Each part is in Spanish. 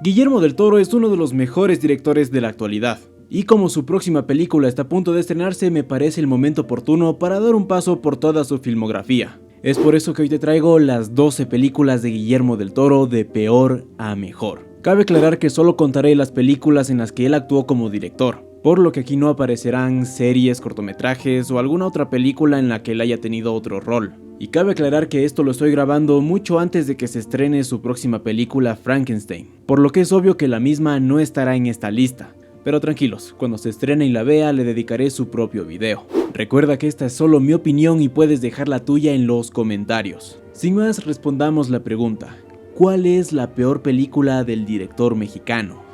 Guillermo del Toro es uno de los mejores directores de la actualidad, y como su próxima película está a punto de estrenarse, me parece el momento oportuno para dar un paso por toda su filmografía. Es por eso que hoy te traigo las 12 películas de Guillermo del Toro de peor a mejor. Cabe aclarar que solo contaré las películas en las que él actuó como director, por lo que aquí no aparecerán series, cortometrajes o alguna otra película en la que él haya tenido otro rol. Y cabe aclarar que esto lo estoy grabando mucho antes de que se estrene su próxima película Frankenstein, por lo que es obvio que la misma no estará en esta lista. Pero tranquilos, cuando se estrene y la vea le dedicaré su propio video. Recuerda que esta es solo mi opinión y puedes dejar la tuya en los comentarios. Sin más, respondamos la pregunta: ¿cuál es la peor película del director mexicano?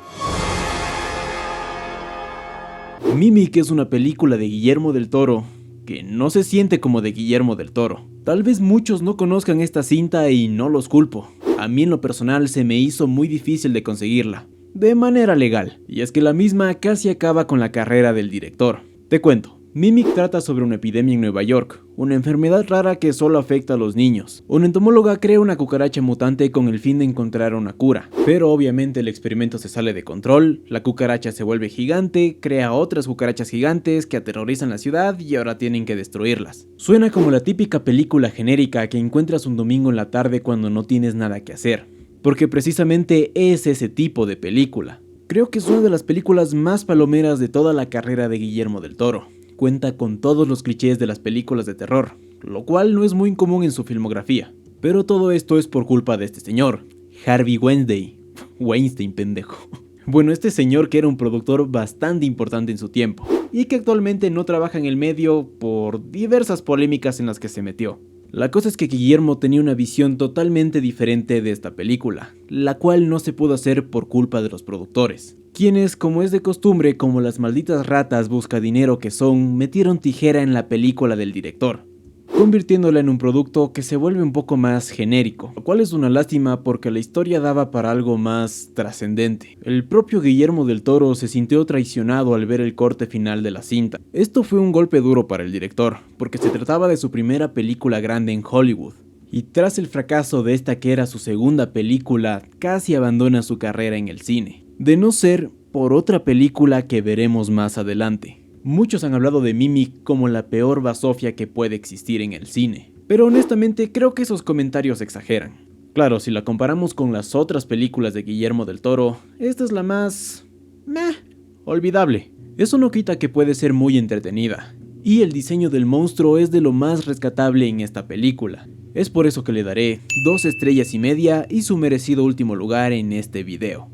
Mimic es una película de Guillermo del Toro que no se siente como de Guillermo del Toro. Tal vez muchos no conozcan esta cinta y no los culpo. A mí en lo personal se me hizo muy difícil de conseguirla, de manera legal, y es que la misma casi acaba con la carrera del director. Te cuento. Mimic trata sobre una epidemia en Nueva York, una enfermedad rara que solo afecta a los niños. Una entomóloga crea una cucaracha mutante con el fin de encontrar una cura, pero obviamente el experimento se sale de control, la cucaracha se vuelve gigante, crea otras cucarachas gigantes que aterrorizan la ciudad y ahora tienen que destruirlas. Suena como la típica película genérica que encuentras un domingo en la tarde cuando no tienes nada que hacer, porque precisamente es ese tipo de película. Creo que es una de las películas más palomeras de toda la carrera de Guillermo del Toro. Cuenta con todos los clichés de las películas de terror, lo cual no es muy común en su filmografía. Pero todo esto es por culpa de este señor, Harvey Weinstein, pendejo. Bueno, este señor que era un productor bastante importante en su tiempo, y que actualmente no trabaja en el medio por diversas polémicas en las que se metió. La cosa es que Guillermo tenía una visión totalmente diferente de esta película, la cual no se pudo hacer por culpa de los productores, quienes, como es de costumbre, como las malditas ratas busca dinero que son, metieron tijera en la película del director, convirtiéndola en un producto que se vuelve un poco más genérico, lo cual es una lástima porque la historia daba para algo más trascendente. El propio Guillermo del Toro se sintió traicionado al ver el corte final de la cinta. Esto fue un golpe duro para el director, porque se trataba de su primera película grande en Hollywood, y tras el fracaso de esta que era su segunda película, casi abandona su carrera en el cine, de no ser por otra película que veremos más adelante. Muchos han hablado de Mimic como la peor basofia que puede existir en el cine, pero honestamente creo que esos comentarios exageran. Claro, si la comparamos con las otras películas de Guillermo del Toro, esta es la más... olvidable. Eso no quita que puede ser muy entretenida, y el diseño del monstruo es de lo más rescatable en esta película. Es por eso que le daré 2 estrellas y media y su merecido último lugar en este video.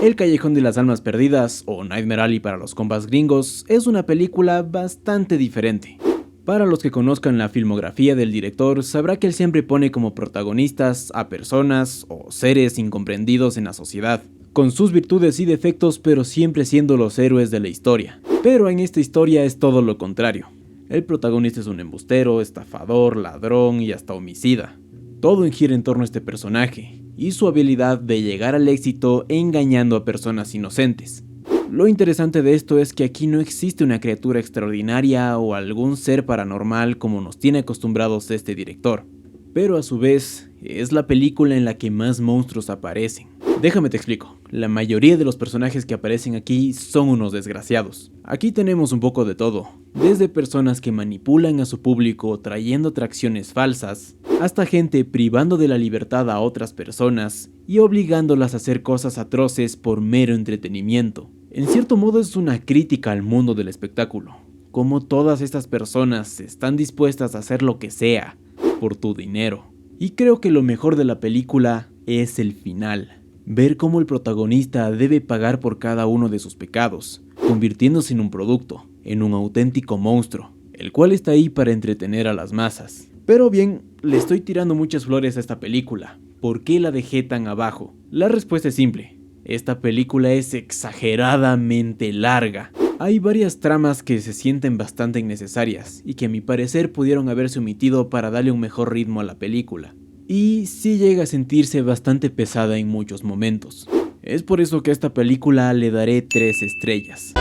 El Callejón de las Almas Perdidas, o Nightmare Alley para los compas gringos, es una película bastante diferente. Para los que conozcan la filmografía del director, sabrá que él siempre pone como protagonistas a personas o seres incomprendidos en la sociedad, con sus virtudes y defectos, pero siempre siendo los héroes de la historia. Pero en esta historia es todo lo contrario. El protagonista es un embustero, estafador, ladrón y hasta homicida. Todo gira en torno a este personaje y su habilidad de llegar al éxito engañando a personas inocentes. Lo interesante de esto es que aquí no existe una criatura extraordinaria o algún ser paranormal como nos tiene acostumbrados este director, pero a su vez es la película en la que más monstruos aparecen. Déjame te explico, la mayoría de los personajes que aparecen aquí son unos desgraciados. Aquí tenemos un poco de todo, desde personas que manipulan a su público trayendo atracciones falsas, hasta gente privando de la libertad a otras personas y obligándolas a hacer cosas atroces por mero entretenimiento. En cierto modo es una crítica al mundo del espectáculo, como todas estas personas están dispuestas a hacer lo que sea por tu dinero. Y creo que lo mejor de la película es el final. Ver cómo el protagonista debe pagar por cada uno de sus pecados, convirtiéndose en un producto, en un auténtico monstruo, el cual está ahí para entretener a las masas. Pero bien, le estoy tirando muchas flores a esta película. ¿Por qué la dejé tan abajo? La respuesta es simple. Esta película es exageradamente larga. Hay varias tramas que se sienten bastante innecesarias y que a mi parecer pudieron haberse omitido para darle un mejor ritmo a la película. Y sí llega a sentirse bastante pesada en muchos momentos. Es por eso que a esta película le daré 3 estrellas.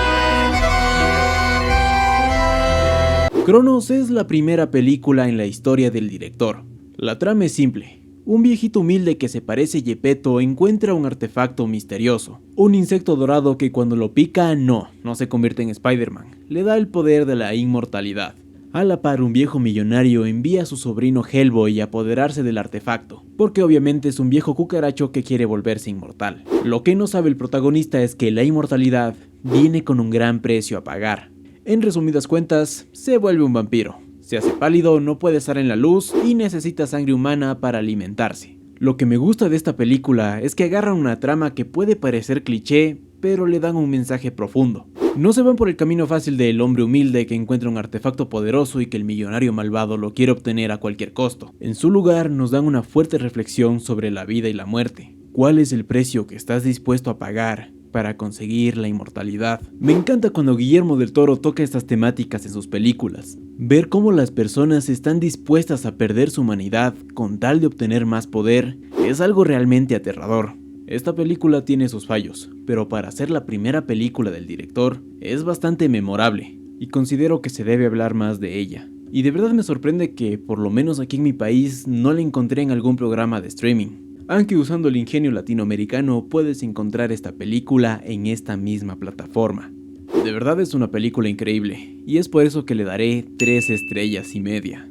Cronos es la primera película en la historia del director. La trama es simple. Un viejito humilde que se parece a Gepetto encuentra un artefacto misterioso, un insecto dorado que cuando lo pica no se convierte en Spider-Man, le da el poder de la inmortalidad. A la par, un viejo millonario envía a su sobrino Hellboy a apoderarse del artefacto, porque obviamente es un viejo cucaracho que quiere volverse inmortal. Lo que no sabe el protagonista es que la inmortalidad viene con un gran precio a pagar. En resumidas cuentas, se vuelve un vampiro. Se hace pálido, no puede estar en la luz y necesita sangre humana para alimentarse. Lo que me gusta de esta película es que agarran una trama que puede parecer cliché, pero le dan un mensaje profundo. No se van por el camino fácil del hombre humilde que encuentra un artefacto poderoso y que el millonario malvado lo quiere obtener a cualquier costo. En su lugar nos dan una fuerte reflexión sobre la vida y la muerte. ¿Cuál es el precio que estás dispuesto a pagar para conseguir la inmortalidad? Me encanta cuando Guillermo del Toro toca estas temáticas en sus películas. Ver cómo las personas están dispuestas a perder su humanidad con tal de obtener más poder es algo realmente aterrador. Esta película tiene sus fallos, pero para ser la primera película del director es bastante memorable y considero que se debe hablar más de ella. Y de verdad me sorprende que, por lo menos aquí en mi país, no la encontré en algún programa de streaming. Aunque usando el ingenio latinoamericano puedes encontrar esta película en esta misma plataforma. De verdad es una película increíble, y es por eso que le daré 3 estrellas y media.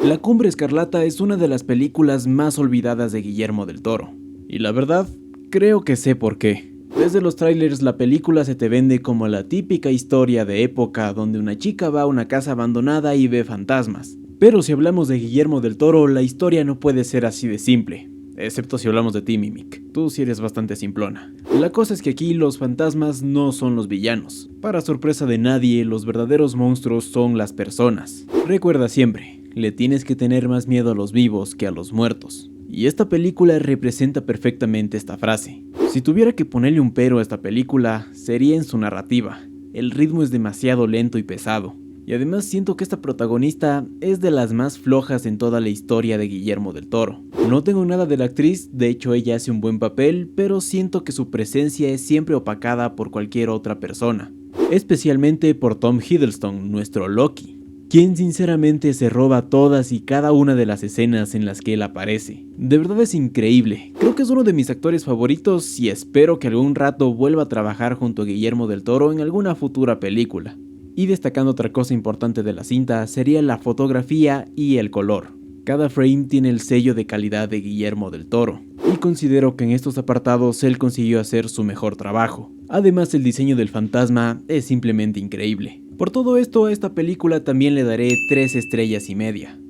La Cumbre Escarlata es una de las películas más olvidadas de Guillermo del Toro. Y la verdad, creo que sé por qué. Desde los trailers la película se te vende como la típica historia de época donde una chica va a una casa abandonada y ve fantasmas. Pero si hablamos de Guillermo del Toro, la historia no puede ser así de simple. Excepto si hablamos de ti, Mimic. Tú sí eres bastante simplona. La cosa es que aquí los fantasmas no son los villanos. Para sorpresa de nadie, los verdaderos monstruos son las personas. Recuerda siempre, le tienes que tener más miedo a los vivos que a los muertos. Y esta película representa perfectamente esta frase. Si tuviera que ponerle un pero a esta película, sería en su narrativa. El ritmo es demasiado lento y pesado. Y además siento que esta protagonista es de las más flojas en toda la historia de Guillermo del Toro. No tengo nada de la actriz, de hecho ella hace un buen papel, pero siento que su presencia es siempre opacada por cualquier otra persona. Especialmente por Tom Hiddleston, nuestro Loki, quien sinceramente se roba todas y cada una de las escenas en las que él aparece. De verdad es increíble, creo que es uno de mis actores favoritos y espero que algún rato vuelva a trabajar junto a Guillermo del Toro en alguna futura película. Y destacando otra cosa importante de la cinta sería la fotografía y el color. Cada frame tiene el sello de calidad de Guillermo del Toro, y considero que en estos apartados él consiguió hacer su mejor trabajo. Además el diseño del fantasma es simplemente increíble. Por todo esto a esta película también le daré 3 estrellas y media.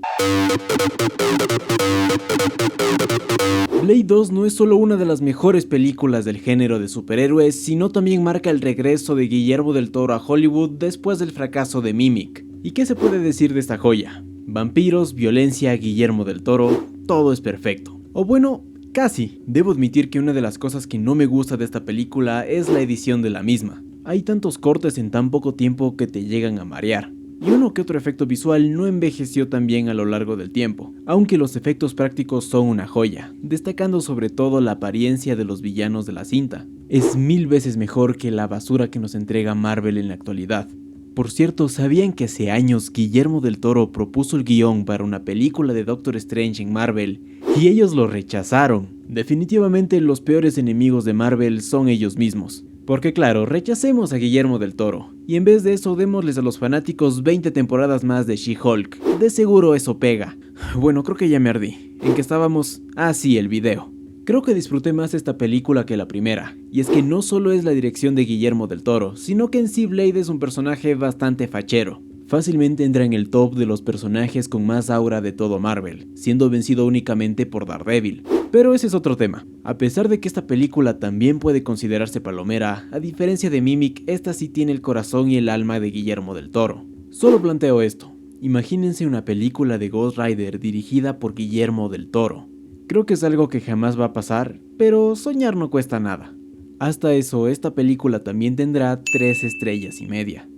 Blade 2 no es solo una de las mejores películas del género de superhéroes, sino también marca el regreso de Guillermo del Toro a Hollywood después del fracaso de Mimic. ¿Y qué se puede decir de esta joya? Vampiros, violencia, Guillermo del Toro, todo es perfecto. O bueno, casi. Debo admitir que una de las cosas que no me gusta de esta película es la edición de la misma. Hay tantos cortes en tan poco tiempo que te llegan a marear. Y uno que otro efecto visual no envejeció tan bien a lo largo del tiempo, aunque los efectos prácticos son una joya, destacando sobre todo la apariencia de los villanos de la cinta. Es 1000 veces mejor que la basura que nos entrega Marvel en la actualidad. Por cierto, ¿sabían que hace años Guillermo del Toro propuso el guión para una película de Doctor Strange en Marvel y ellos lo rechazaron? Definitivamente los peores enemigos de Marvel son ellos mismos. Porque claro, rechacemos a Guillermo del Toro, y en vez de eso démosles a los fanáticos 20 temporadas más de She-Hulk. De seguro eso pega. Bueno, creo que ya me ardí. ¿En qué estábamos? Ah sí, el video. Creo que disfruté más esta película que la primera, y es que no solo es la dirección de Guillermo del Toro, sino que en sí Blade es un personaje bastante fachero. Fácilmente entra en el top de los personajes con más aura de todo Marvel, siendo vencido únicamente por Daredevil. Pero ese es otro tema. A pesar de que esta película también puede considerarse palomera, a diferencia de Mimic, esta sí tiene el corazón y el alma de Guillermo del Toro. Solo planteo esto. Imagínense una película de Ghost Rider dirigida por Guillermo del Toro. Creo que es algo que jamás va a pasar, pero soñar no cuesta nada. Hasta eso, esta película también tendrá 3 estrellas y media.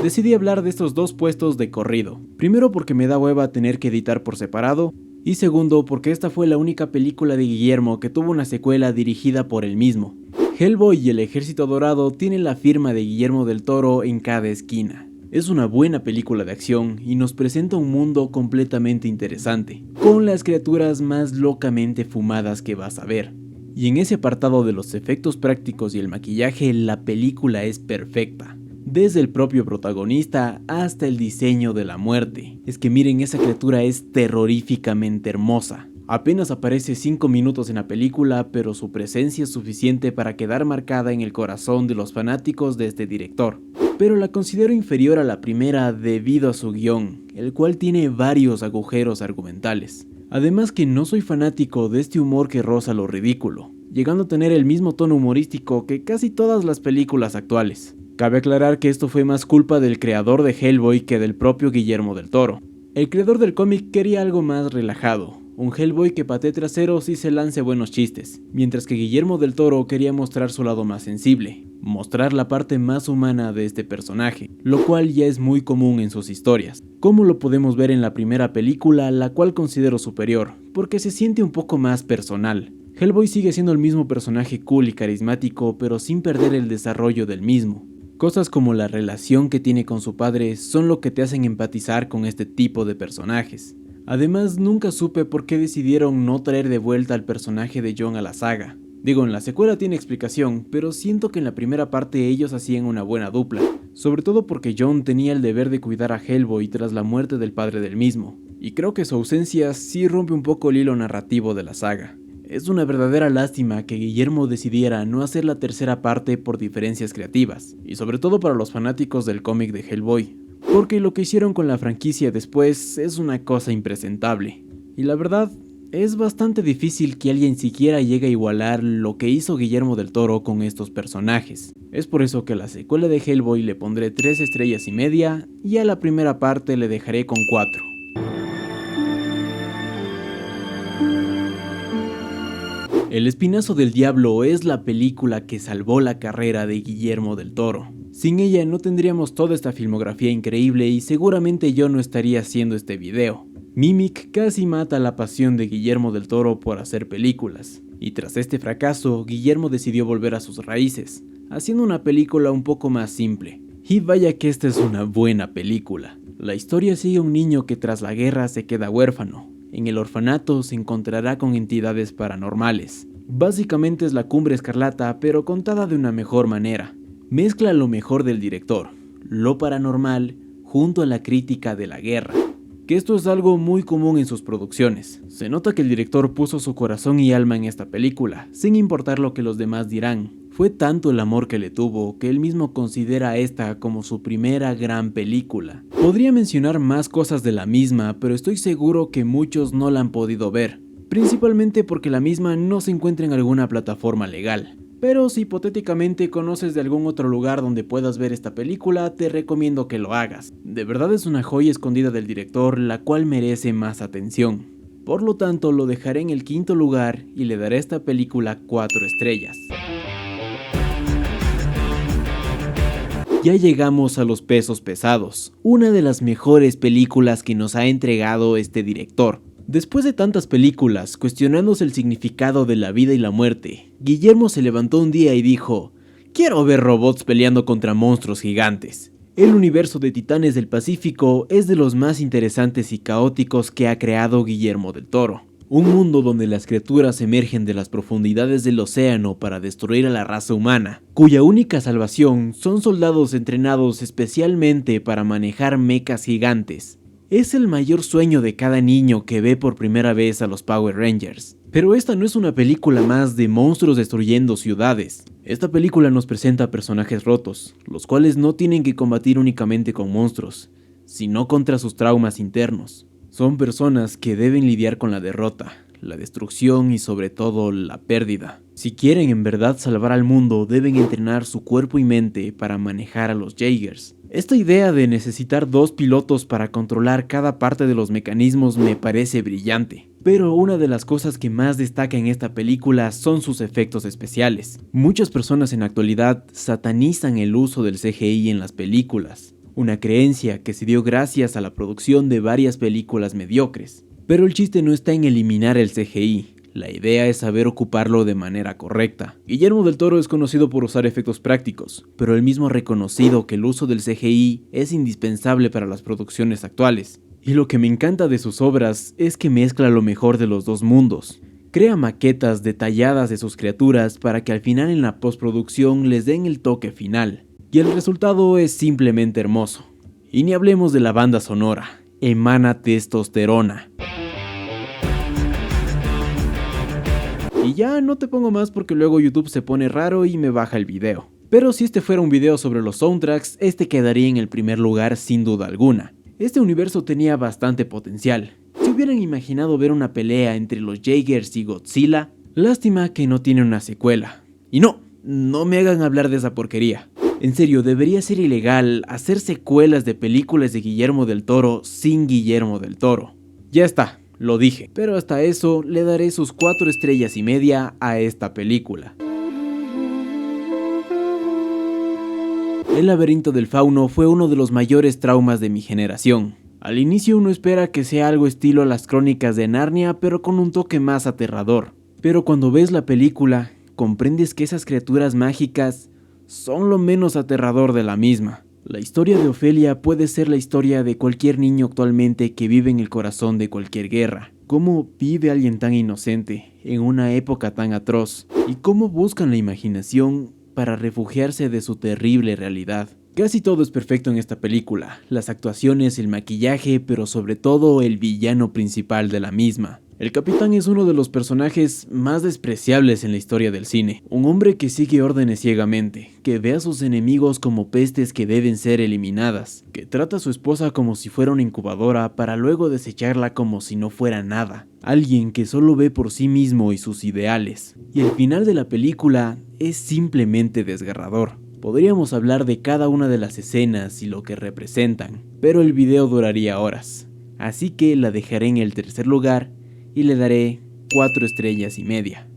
Decidí hablar de estos dos puestos de corrido. Primero porque me da hueva tener que editar por separado, y segundo porque esta fue la única película de Guillermo que tuvo una secuela dirigida por él mismo. Hellboy y el Ejército Dorado tienen la firma de Guillermo del Toro en cada esquina. Es una buena película de acción y nos presenta un mundo completamente interesante, con las criaturas más locamente fumadas que vas a ver. Y en ese apartado de los efectos prácticos y el maquillaje, la película es perfecta. Desde el propio protagonista hasta el diseño de la muerte. Es que miren, esa criatura es terroríficamente hermosa. Apenas aparece 5 minutos en la película, pero su presencia es suficiente para quedar marcada en el corazón de los fanáticos de este director. Pero la considero inferior a la primera debido a su guión, el cual tiene varios agujeros argumentales. Además que no soy fanático de este humor que roza lo ridículo, llegando a tener el mismo tono humorístico que casi todas las películas actuales. Cabe aclarar que esto fue más culpa del creador de Hellboy que del propio Guillermo del Toro. El creador del cómic quería algo más relajado, un Hellboy que patee traseros y se lance buenos chistes, mientras que Guillermo del Toro quería mostrar su lado más sensible, mostrar la parte más humana de este personaje, lo cual ya es muy común en sus historias, como lo podemos ver en la primera película, la cual considero superior, porque se siente un poco más personal. Hellboy sigue siendo el mismo personaje cool y carismático, pero sin perder el desarrollo del mismo. Cosas como la relación que tiene con su padre son lo que te hacen empatizar con este tipo de personajes. Además, nunca supe por qué decidieron no traer de vuelta al personaje de John a la saga. Digo, en la secuela tiene explicación, pero siento que en la primera parte ellos hacían una buena dupla, sobre todo porque John tenía el deber de cuidar a Hellboy tras la muerte del padre del mismo, y creo que su ausencia sí rompe un poco el hilo narrativo de la saga. Es una verdadera lástima que Guillermo decidiera no hacer la tercera parte por diferencias creativas, y sobre todo para los fanáticos del cómic de Hellboy, porque lo que hicieron con la franquicia después es una cosa impresentable. Y la verdad, es bastante difícil que alguien siquiera llegue a igualar lo que hizo Guillermo del Toro con estos personajes. Es por eso que a la secuela de Hellboy le pondré 3 estrellas y media, y a la primera parte le dejaré con 4. El Espinazo del Diablo es la película que salvó la carrera de Guillermo del Toro. Sin ella no tendríamos toda esta filmografía increíble y seguramente yo no estaría haciendo este video. Mimic casi mata la pasión de Guillermo del Toro por hacer películas, y tras este fracaso, Guillermo decidió volver a sus raíces, haciendo una película un poco más simple. Y vaya que esta es una buena película. La historia sigue a un niño que tras la guerra se queda huérfano. En el orfanato se encontrará con entidades paranormales. Básicamente es la Cumbre Escarlata, pero contada de una mejor manera. Mezcla lo mejor del director, lo paranormal, junto a la crítica de la guerra. Que esto es algo muy común en sus producciones. Se nota que el director puso su corazón y alma en esta película, sin importar lo que los demás dirán. Fue tanto el amor que le tuvo, que él mismo considera esta como su primera gran película. Podría mencionar más cosas de la misma, pero estoy seguro que muchos no la han podido ver, principalmente porque la misma no se encuentra en alguna plataforma legal. Pero si hipotéticamente conoces de algún otro lugar donde puedas ver esta película, te recomiendo que lo hagas. De verdad es una joya escondida del director, la cual merece más atención. Por lo tanto, lo dejaré en el 5º lugar y le daré a esta película 4 estrellas. Ya llegamos a los pesos pesados, una de las mejores películas que nos ha entregado este director. Después de tantas películas cuestionándose el significado de la vida y la muerte, Guillermo se levantó un día y dijo: quiero ver robots peleando contra monstruos gigantes. El universo de Titanes del Pacífico es de los más interesantes y caóticos que ha creado Guillermo del Toro. Un mundo donde las criaturas emergen de las profundidades del océano para destruir a la raza humana, cuya única salvación son soldados entrenados especialmente para manejar mechas gigantes. Es el mayor sueño de cada niño que ve por primera vez a los Power Rangers. Pero esta no es una película más de monstruos destruyendo ciudades. Esta película nos presenta personajes rotos, los cuales no tienen que combatir únicamente con monstruos, sino contra sus traumas internos. Son personas que deben lidiar con la derrota, la destrucción y sobre todo la pérdida. Si quieren en verdad salvar al mundo, deben entrenar su cuerpo y mente para manejar a los Jaegers. Esta idea de necesitar 2 pilotos para controlar cada parte de los mecanismos me parece brillante. Pero una de las cosas que más destaca en esta película son sus efectos especiales. Muchas personas en la actualidad satanizan el uso del CGI en las películas, una creencia que se dio gracias a la producción de varias películas mediocres. Pero el chiste no está en eliminar el CGI, La idea es saber ocuparlo de manera correcta. Guillermo del Toro es conocido por usar efectos prácticos, pero él mismo ha reconocido que el uso del CGI es indispensable para las producciones actuales. Y lo que me encanta de sus obras es que mezcla lo mejor de los dos mundos. Crea maquetas detalladas de sus criaturas para que al final en la postproducción les den el toque final. Y el resultado es simplemente hermoso. Y ni hablemos de la banda sonora, emana testosterona. Y ya no te pongo más porque luego YouTube se pone raro y me baja el video. Pero si este fuera un video sobre los soundtracks, este quedaría en el primer lugar sin duda alguna. Este universo tenía bastante potencial. Si hubieran imaginado ver una pelea entre los Jaegers y Godzilla, lástima que no tiene una secuela. Y no me hagan hablar de esa porquería. En serio, debería ser ilegal hacer secuelas de películas de Guillermo del Toro sin Guillermo del Toro. Ya está. Lo dije, pero hasta eso le daré sus 4 estrellas y media a esta película. El laberinto del fauno fue uno de los mayores traumas de mi generación. Al inicio uno espera que sea algo estilo a las crónicas de Narnia, pero con un toque más aterrador. Pero cuando ves la película, comprendes que esas criaturas mágicas son lo menos aterrador de la misma. La historia de Ofelia puede ser la historia de cualquier niño actualmente que vive en el corazón de cualquier guerra. ¿Cómo vive alguien tan inocente en una época tan atroz? ¿Y cómo buscan la imaginación para refugiarse de su terrible realidad? Casi todo es perfecto en esta película, las actuaciones, el maquillaje, pero sobre todo el villano principal de la misma. El capitán es uno de los personajes más despreciables en la historia del cine. Un hombre que sigue órdenes ciegamente, que ve a sus enemigos como pestes que deben ser eliminadas, que trata a su esposa como si fuera una incubadora para luego desecharla como si no fuera nada. Alguien que solo ve por sí mismo y sus ideales. Y el final de la película es simplemente desgarrador. Podríamos hablar de cada una de las escenas y lo que representan, pero el video duraría horas. Así que la dejaré en el tercer lugar y le daré 4 estrellas y media.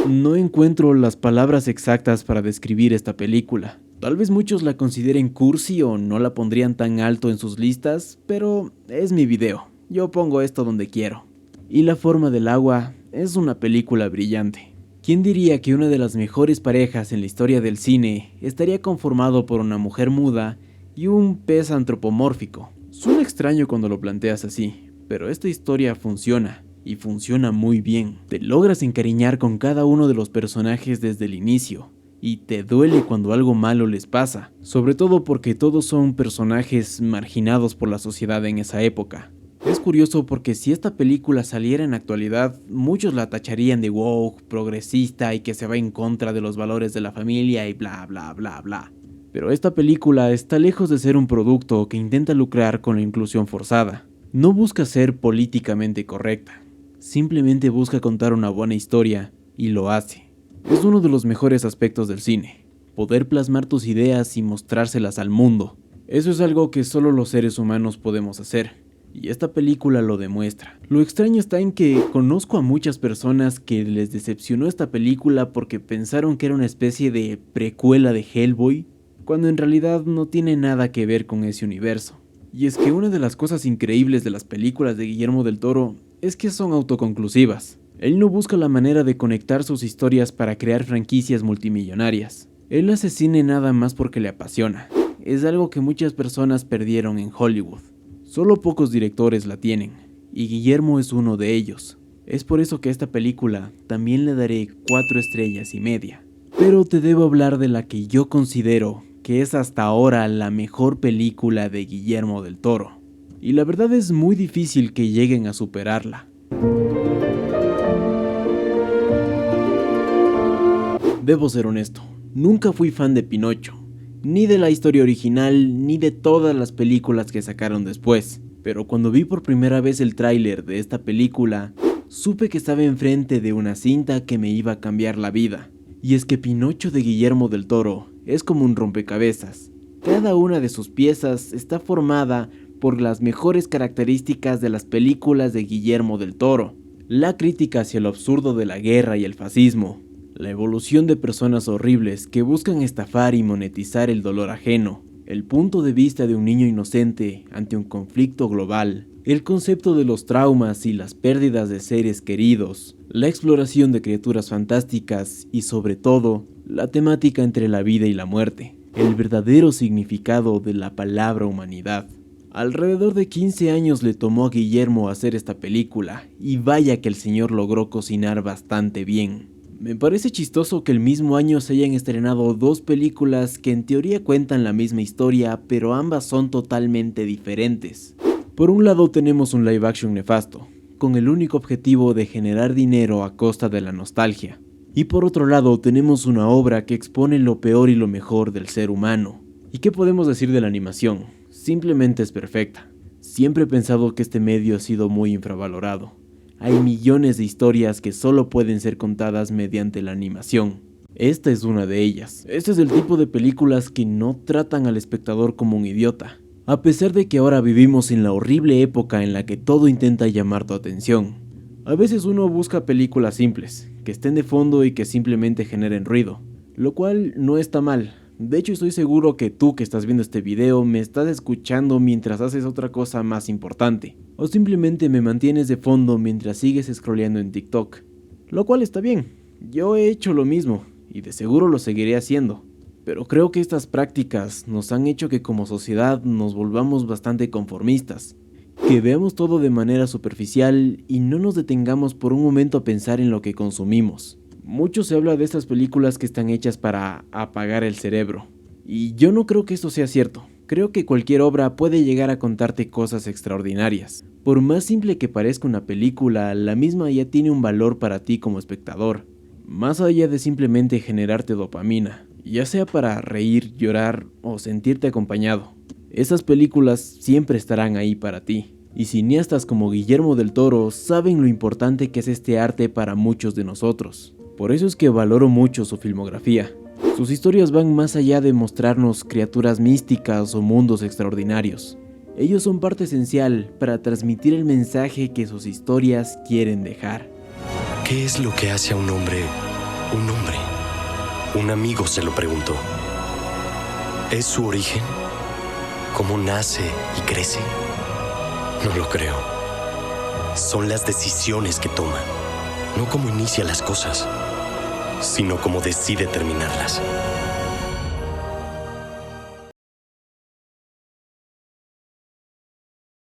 No encuentro las palabras exactas para describir esta película. Tal vez muchos la consideren cursi o no la pondrían tan alto en sus listas, pero es mi video. Yo pongo esto donde quiero. Y La forma del agua es una película brillante. ¿Quién diría que una de las mejores parejas en la historia del cine estaría conformado por una mujer muda y un pez antropomórfico? Suena extraño cuando lo planteas así, pero esta historia funciona, y funciona muy bien. Te logras encariñar con cada uno de los personajes desde el inicio, y te duele cuando algo malo les pasa, sobre todo porque todos son personajes marginados por la sociedad en esa época. Es curioso porque si esta película saliera en la actualidad, muchos la tacharían de woke, progresista y que se va en contra de los valores de la familia y bla bla bla bla. Pero esta película está lejos de ser un producto que intenta lucrar con la inclusión forzada. No busca ser políticamente correcta, simplemente busca contar una buena historia y lo hace. Es uno de los mejores aspectos del cine, poder plasmar tus ideas y mostrárselas al mundo. Eso es algo que solo los seres humanos podemos hacer. Y esta película lo demuestra. Lo extraño está en que conozco a muchas personas que les decepcionó esta película porque pensaron que era una especie de precuela de Hellboy, cuando en realidad no tiene nada que ver con ese universo. Y es que una de las cosas increíbles de las películas de Guillermo del Toro es que son autoconclusivas. Él no busca la manera de conectar sus historias para crear franquicias multimillonarias. Él hace cine nada más porque le apasiona. Es algo que muchas personas perdieron en Hollywood. Solo pocos directores la tienen, y Guillermo es uno de ellos. Es por eso que a esta película también le daré 4 estrellas y media. Pero te debo hablar de la que yo considero que es hasta ahora la mejor película de Guillermo del Toro. Y la verdad es muy difícil que lleguen a superarla. Debo ser honesto, nunca fui fan de Pinocho. Ni de la historia original, ni de todas las películas que sacaron después. Pero cuando vi por primera vez el tráiler de esta película, supe que estaba enfrente de una cinta que me iba a cambiar la vida. Y es que Pinocho de Guillermo del Toro es como un rompecabezas. Cada una de sus piezas está formada por las mejores características de las películas de Guillermo del Toro. La crítica hacia el absurdo de la guerra y el fascismo. La evolución de personas horribles que buscan estafar y monetizar el dolor ajeno. El punto de vista de un niño inocente ante un conflicto global. El concepto de los traumas y las pérdidas de seres queridos, la exploración de criaturas fantásticas y sobre todo, la temática entre la vida y la muerte, el verdadero significado de la palabra humanidad. Alrededor de 15 años le tomó a Guillermo hacer esta película, y vaya que el señor logró cocinar bastante bien. Me parece chistoso que el mismo año se hayan estrenado dos películas que en teoría cuentan la misma historia, pero ambas son totalmente diferentes. Por un lado tenemos un live action nefasto, con el único objetivo de generar dinero a costa de la nostalgia. Y por otro lado tenemos una obra que expone lo peor y lo mejor del ser humano. ¿Y qué podemos decir de la animación? Simplemente es perfecta. Siempre he pensado que este medio ha sido muy infravalorado. Hay millones de historias que solo pueden ser contadas mediante la animación. Esta es una de ellas. Este es el tipo de películas que no tratan al espectador como un idiota. A pesar de que ahora vivimos en la horrible época en la que todo intenta llamar tu atención. A veces uno busca películas simples, que estén de fondo y que simplemente generen ruido, lo cual no está mal. De hecho, estoy seguro que tú que estás viendo este video me estás escuchando mientras haces otra cosa más importante, o simplemente me mantienes de fondo mientras sigues scrolleando en TikTok, lo cual está bien. Yo he hecho lo mismo, y de seguro lo seguiré haciendo. Pero creo que estas prácticas nos han hecho que como sociedad nos volvamos bastante conformistas, que veamos todo de manera superficial y no nos detengamos por un momento a pensar en lo que consumimos. Mucho se habla de estas películas que están hechas para apagar el cerebro, y yo no creo que esto sea cierto. Creo que cualquier obra puede llegar a contarte cosas extraordinarias. Por más simple que parezca una película, la misma ya tiene un valor para ti como espectador, más allá de simplemente generarte dopamina. Ya sea para reír, llorar o sentirte acompañado. Esas películas siempre estarán ahí para ti. Y cineastas como Guillermo del Toro saben lo importante que es este arte para muchos de nosotros. Por eso es que valoro mucho su filmografía. Sus historias van más allá de mostrarnos criaturas místicas o mundos extraordinarios. Ellos son parte esencial para transmitir el mensaje que sus historias quieren dejar. ¿Qué es lo que hace a un hombre un hombre? Un amigo se lo preguntó. ¿Es su origen? ¿Cómo nace y crece? No lo creo. Son las decisiones que toma, no cómo inicia las cosas, sino cómo decide terminarlas.